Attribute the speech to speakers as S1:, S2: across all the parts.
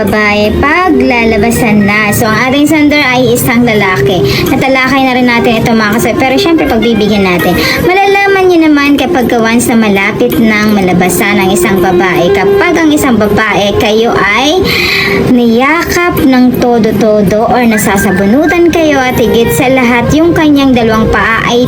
S1: babae pag lalabasan na. So, ang ating sender ay isang lalaki. Natalakay na rin natin ito mga kasabay. Pero syempre, pagbibigyan natin. Malalaman nyo naman kapag once na malapit ng malabasan ang isang babae. Kapag ang isang babae kayo ay niyakap ng todo-todo or nasasabunutan kayo at higit sa lahat yung kanyang dalawang paa ay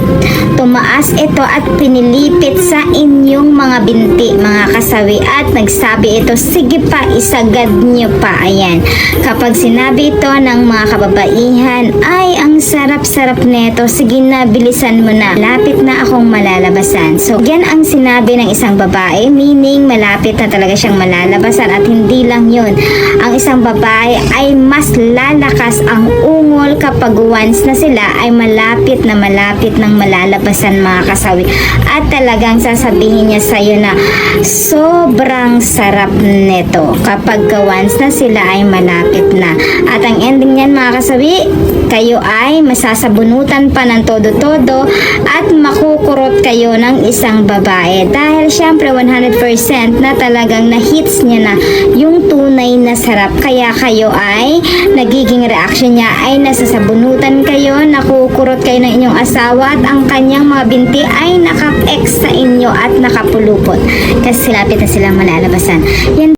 S1: tumaas ito at pinilipit sa inyong mga binti, mga kasawi, at nagsabi ito, sige pa, isagad nyo pa. Ayan. Kapag sinabi ito ng mga kababaihan, ay ang sarap-sarap neto, sige na, bilisan mo na, lapit na akong malalabasan. So, yan ang sinabi ng isang babae, meaning malapit na talaga siyang malalabasan. At hindi lang yun, ang isang babae ay mas lalakas ang ungol kapag once na sila ay malapit ng malalabasan, mga kasawi. At talagang sasabihin niya sa'yo na sobrang sarap neto kapag once na sila ay malapit na. At ang ending niyan, mga kasawi, kayo ay masasabunutan pa ng todo-todo at makukurot kayo ng isang babae. Dahil syempre 100% na talagang na-hits niya na yung tunay na sarap. Kaya kayo ay nagiging reaction niya ay nasasabunutan kayo, nakukurot kayo ng inyong asawa at ang kanyang mga binti ay naka-ex sa inyo at nakapulupot kasi lapit na silang malalabasan. Yan